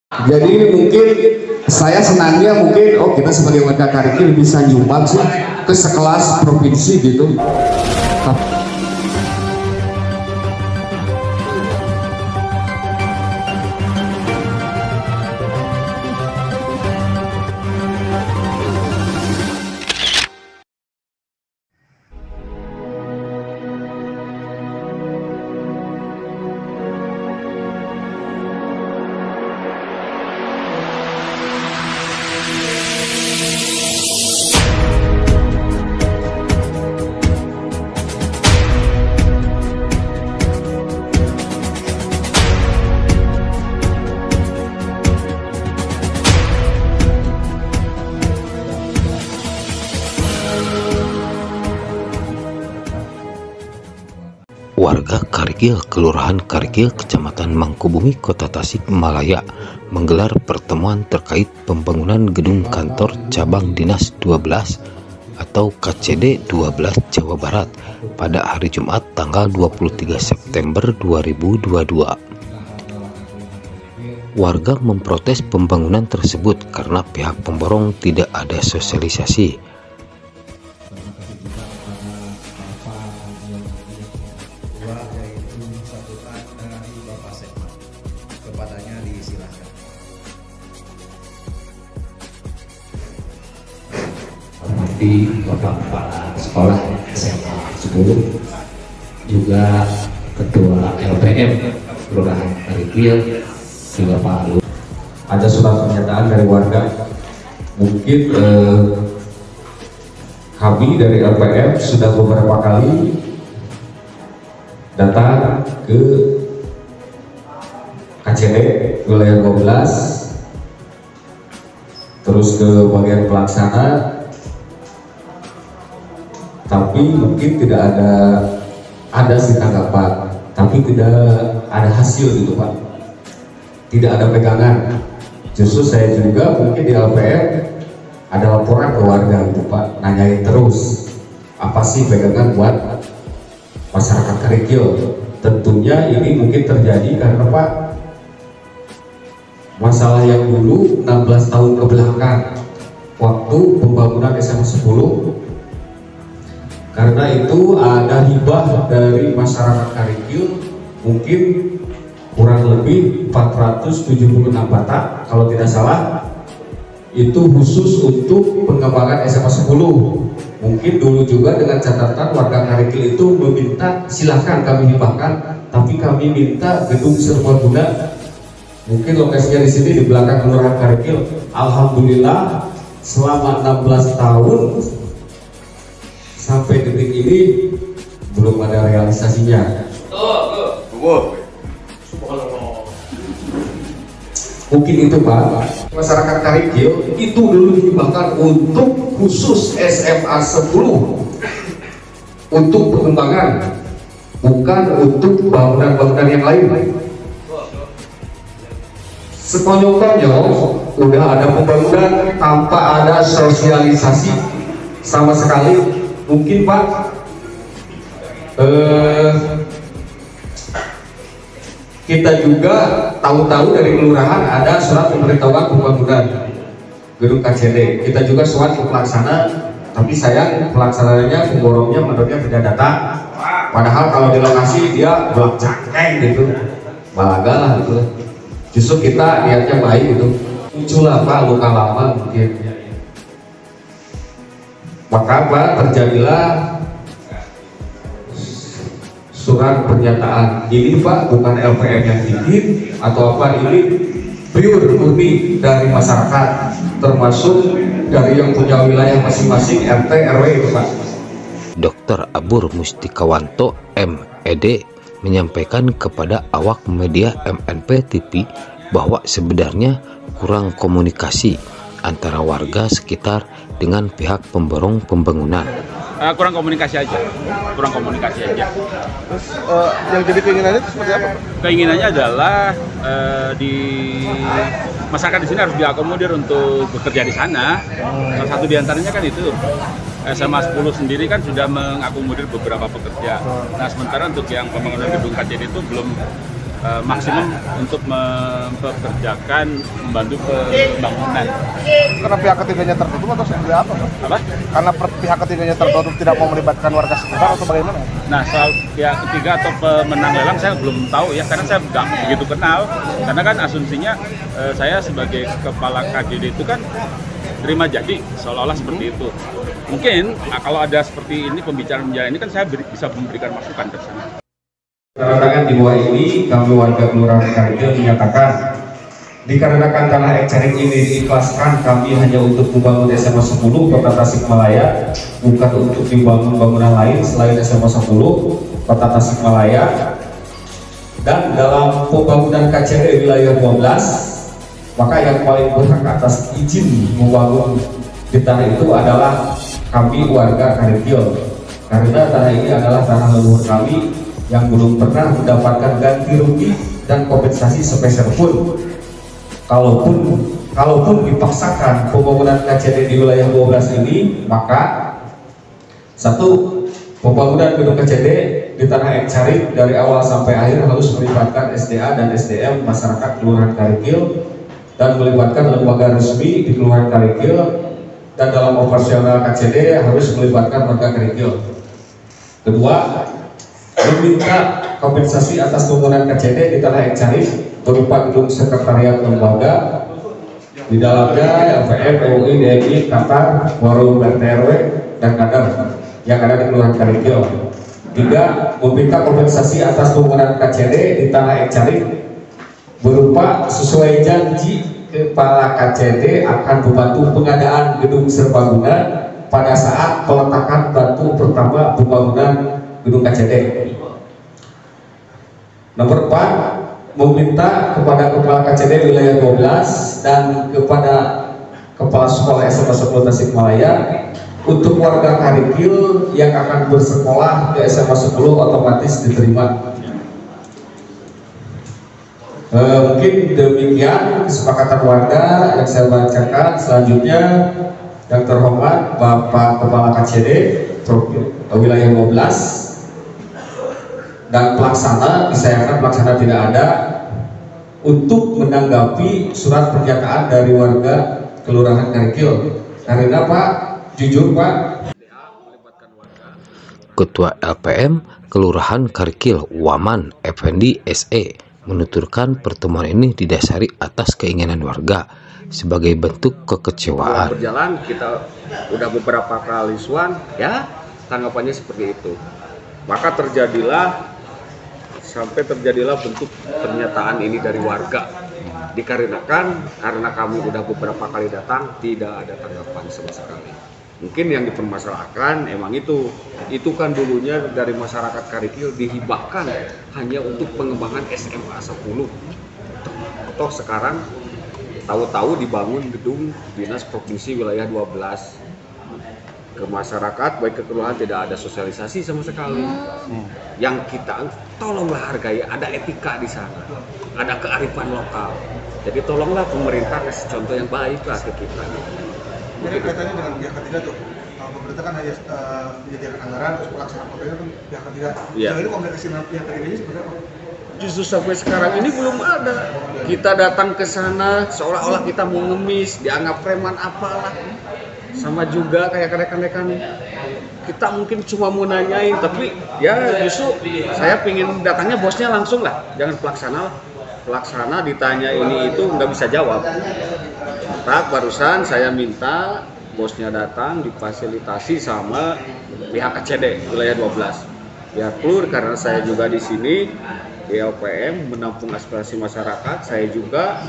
Jadi mungkin saya senangnya mungkin kita sebagai warga Karikil bisa nyumbang sih ke sekelas provinsi gitu. Warga Karikil, Kelurahan Karikil, Kecamatan Mangkubumi, Kota Tasikmalaya menggelar pertemuan terkait pembangunan gedung kantor cabang Dinas 12 atau KCD 12 Jawa Barat pada hari Jumat tanggal 23 September 2022. Warga memprotes pembangunan tersebut karena pihak pemborong tidak ada sosialisasi. Kepadanya disilahkan. Di Bapak Kepala Sekolah SMA 10, juga Ketua LPM Kelurahan Karikil, juga Pak Lu. Ada surat pernyataan dari warga. Mungkin kami dari LPM sudah beberapa kali datang ke KCD wilayah 12, terus ke bagian pelaksana, tapi mungkin tidak ada sih tanggapan, tapi tidak ada hasil gitu Pak, tidak ada pegangan. Justru saya juga mungkin di LPM ada laporan ke warga gitu Pak, nanyain terus apa sih pegangan buat masyarakat Karikil. Tentunya ini mungkin terjadi karena Pak, masalah yang dulu 16 tahun ke belakang waktu pembangunan SMA 10, karena itu ada hibah dari masyarakat Karikil mungkin kurang lebih 476 batak kalau tidak salah, itu khusus untuk pengembangan SMA 10. Mungkin dulu juga dengan catatan warga Karikil itu meminta silahkan kami hibahkan, tapi kami minta gedung serbaguna. Mungkin lokasinya di sini di belakang Kelurahan Karikil. Alhamdulillah selama 16 tahun sampai detik ini belum ada realisasinya. Mungkin itu Pak, masyarakat Karikil itu dulu dihibahkan untuk khusus SMA 10 untuk pengembangan, bukan untuk bangunan-bangunan yang lain. Sekonyol-konyol udah ada pembangunan tanpa ada sosialisasi sama sekali. Mungkin Pak, kita juga tahu-tahu dari kelurahan ada surat pemberitahuan pembangunan gedung KCD. Kita juga surat ke pelaksana, tapi sayang pelaksananya, pemborongnya menurutnya tidak datang. Padahal kalau di lokasi dia belak cangkeng gitu, balaga lah gitu. Justru kita niatnya baik gitu. Muncullah Pak luka lama mungkin. Maka Pak terjadilah surat pernyataan ini Pak, bukan LPM yang bikin atau apa, ini pure murni dari masyarakat, termasuk dari yang punya wilayah masing-masing RT RW itu Pak. Dr. Abur Mustikawanto MED menyampaikan kepada awak media MNP TV bahwa sebenarnya kurang komunikasi antara warga sekitar dengan pihak pemborong pembangunan. Kurang komunikasi aja. Terus yang jadi keinginannya itu seperti apa? Keinginannya adalah di masyarakat di sini harus diakomodir untuk bekerja di sana. Salah satu diantaranya kan itu SMA 10 sendiri kan sudah mengakomodir beberapa pekerja. Nah sementara untuk yang pembangunan gedung KCD itu belum maksimum untuk mempekerjakan, membantu pembangunan. Karena pihak ketiganya tertutup atau seperti apa, Pak? Apa? Karena pihak ketiganya tertutup tidak mau melibatkan warga sekitar atau bagaimana? Nah, soal pihak ketiga atau pemenang lelang saya belum tahu ya, karena saya nggak begitu kenal. Karena kan asumsinya saya sebagai kepala KJD itu kan terima jadi, seolah-olah seperti itu. Mungkin kalau ada seperti ini pembicaraan ini kan saya bisa memberikan masukan ke sana. Kedatangan di luar ini, kami warga Kelurahan Karikil menyatakan dikarenakan tanah eksarik ini diikhlaskan kami hanya untuk membangun SMA 10 Kota Tasikmalaya, bukan untuk dibangun bangunan lain selain SMA 10 Kota Tasikmalaya. Dan dalam pembangunan KCD wilayah 12, maka yang paling berhak atas izin membangun di tanah itu adalah kami warga Karikil, karena tanah ini adalah tanah leluhur kami yang belum pernah mendapatkan ganti rugi dan kompensasi sepeser pun. Kalaupun dipaksakan pembangunan KCD di wilayah 12 ini, maka satu, pembangunan gedung KCD di tanah eksarik dari awal sampai akhir harus melibatkan SDA dan SDM masyarakat Kelurahan Karikil dan melibatkan lembaga resmi di Kelurahan Karikil, dan dalam operasional KCD harus melibatkan warga Karikil. Kedua, meminta kompensasi atas pembangunan KCD di tanah eksarik berupa gedung sekretariat lembaga, di dalamnya LPM, PUI, DMI, Qatar, warung RTRW, dan kader yang ada di Kelurahan Karikil. Tiga, meminta kompensasi atas pembangunan KCD di tanah eksarik berupa sesuai janji kepala KCD akan membantu pengadaan gedung serbaguna pada saat peletakan batu pertama pembangunan gedung KCD. Nomor 4, meminta kepada kepala KCD wilayah 12 dan kepada kepala sekolah SMA 10 Tasikmalaya untuk warga Karikil yang akan bersekolah ke SMA 10 otomatis diterima. Mungkin demikian kesepakatan warga yang saya bacakan. Selanjutnya yang terhormat Bapak Kepala KCD wilayah 12 dan pelaksana, disayangkan pelaksana tidak ada untuk menanggapi surat pernyataan dari warga Kelurahan Karikil. Karena Pak, jujur Pak, Ketua LPM Kelurahan Karikil Waman Effendi SE menuturkan pertemuan ini didasari atas keinginan warga sebagai bentuk kekecewaan. Berjalan kita udah beberapa kali suan, ya tanggapannya seperti itu. Maka terjadilah bentuk pernyataan ini dari warga. Dikarenakan karena kami udah beberapa kali datang, tidak ada tanggapan sama sekali. Mungkin yang dipermasalahkan emang itu kan dulunya dari masyarakat Karikil dihibahkan hanya untuk pengembangan SMA 10. Toh sekarang tahu-tahu dibangun gedung dinas provinsi wilayah 12. Ke masyarakat baik ke kelurahan tidak ada sosialisasi sama sekali. Yang kita tolonglah hargai, ada etika di sana, ada kearifan lokal. Jadi tolonglah pemerintah kasih contoh yang baik lah ke kita. Jadi kaitannya dengan pihak ketiga tuh, pemerintah kan hanya menyediakan anggaran, terus pelaksanaan proyeknya kan pihak ketiga. Iya. Jadi komunikasi dengan pihak ketiganya seperti apa? Justru sampai sekarang ini belum ada. Kita datang ke sana seolah-olah kita mau ngemis, dianggap preman apalah. Sama juga kayak rekan-rekan kita mungkin cuma mau nanyain, tapi ya justru saya pingin datangnya bosnya langsung lah, jangan pelaksana ditanya ini itu nggak bisa jawab. Tak barusan saya minta bosnya datang difasilitasi sama pihak KCD wilayah 12 biar clear, karena saya juga di sini di LPM menampung aspirasi masyarakat. Saya juga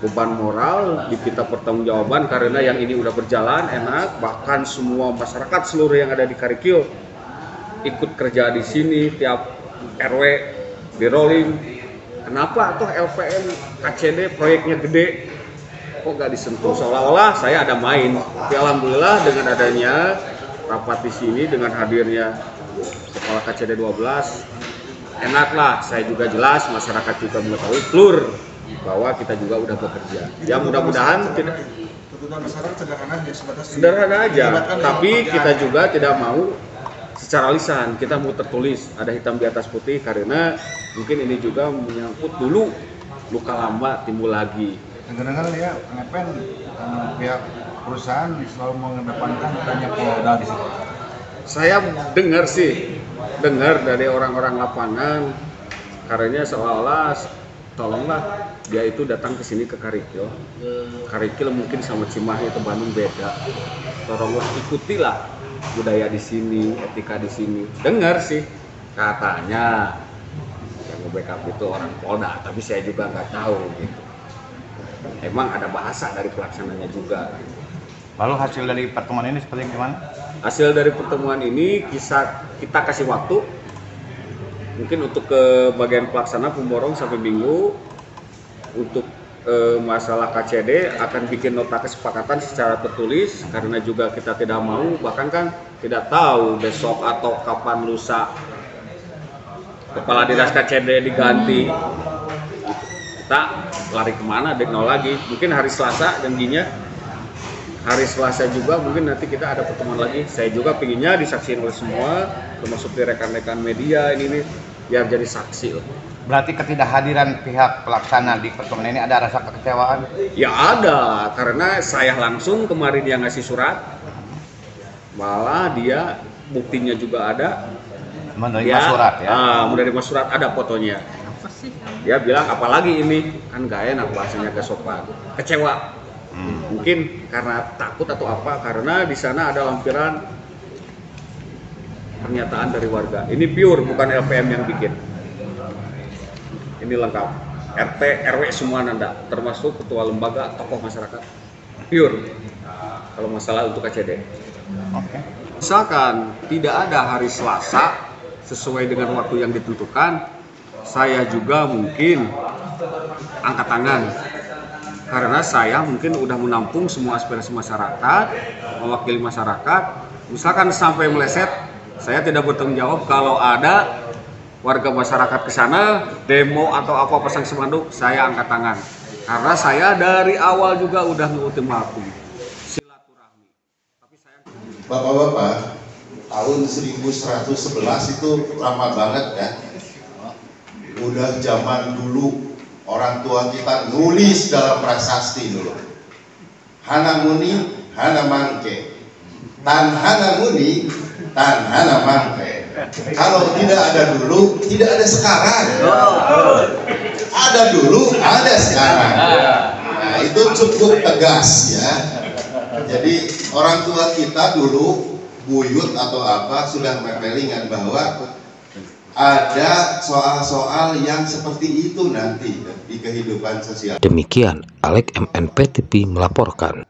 beban moral, diminta pertanggungjawaban karena yang ini udah berjalan enak, bahkan semua masyarakat seluruh yang ada di Karikil ikut kerja di sini, tiap RW di rolling. Kenapa tuh LPM KCD proyeknya gede kok gak disentuh, seolah-olah saya ada main. Tapi alhamdulillah dengan adanya rapat di sini dengan hadirnya kepala KCD 12 enaklah, saya juga jelas, masyarakat juga mengetahui clear bahwa kita juga udah bekerja. Ya mudah-mudahan tidak sederhana aja, tapi kita juga tidak mau secara lisan, kita mau tertulis, ada hitam di atas putih, karena Mungkin ini juga menyangkut dulu luka lama timbul lagi. Dengar-dengar ya, ngapain pihak perusahaan selalu mengedepankan adanya Polda di situ. Saya dengar dari orang-orang lapangan, karena seolah-olah tolonglah dia itu datang ke sini ke Karikil. Karikil mungkin sama Cimahi atau Bandung beda. Tolonglah ikutilah budaya di sini, etika di sini. Dengar sih katanya yang nge-backup itu orang Polda, tapi saya juga nggak tahu gitu. Emang ada bahasa dari pelaksananya juga. Lalu hasil dari pertemuan ini seperti gimana? Hasil dari pertemuan ini kita kasih waktu mungkin untuk ke bagian pelaksana pemborong sampai minggu. Untuk masalah KCD akan bikin nota kesepakatan secara tertulis, karena juga kita tidak mau, bahkan kan tidak tahu besok atau kapan lusa kepala dinas KCD diganti. Kita lari kemana, dekno lagi. Mungkin hari Selasa janjinya. Hari Selasa juga mungkin nanti kita ada pertemuan lagi. Saya juga pinginnya disaksikan oleh semua, termasuk di rekan-rekan media ini biar jadi saksi lah. Berarti ketidakhadiran pihak pelaksana di pertemuan ini ada rasa kekecewaan? Ya ada, karena saya langsung kemarin dia ngasih surat, malah dia buktinya juga ada. Menerima surat ya? Menerima surat, ada fotonya. Dia bilang apalagi ini, kan gak enak bahasanya, gak sopan. Kecewa. Mungkin karena takut atau apa, karena di sana ada lampiran pernyataan dari warga. Ini pure, bukan LPM yang bikin. Ini lengkap, RT, RW semua nanda, termasuk ketua lembaga, tokoh masyarakat, pure. Kalau masalah untuk KCD. Oke. Misalkan tidak ada hari Selasa sesuai dengan waktu yang ditentukan, saya juga mungkin angkat tangan. Karena saya mungkin udah menampung semua aspirasi masyarakat, mewakili masyarakat. Misalkan sampai meleset, saya tidak bertanggung jawab kalau ada warga masyarakat ke sana, demo atau apa pasang spanduk, saya angkat tangan. Karena saya dari awal juga udah ultimatum silaturahmi. Tapi saya Bapak-bapak, tahun 1111 itu lama banget kan? Udah zaman dulu orang tua kita nulis dalam prasasti dulu. Hana muni, hana mangke. Tan hana muni, tan hana mangke. Kalau tidak ada dulu, tidak ada sekarang. Ada dulu, ada sekarang. Nah, itu cukup tegas ya. Jadi orang tua kita dulu, buyut atau apa, sudah memelingan bahwa ada soal-soal yang seperti itu nanti di kehidupan sosial. Demikian Alek MNP TV melaporkan.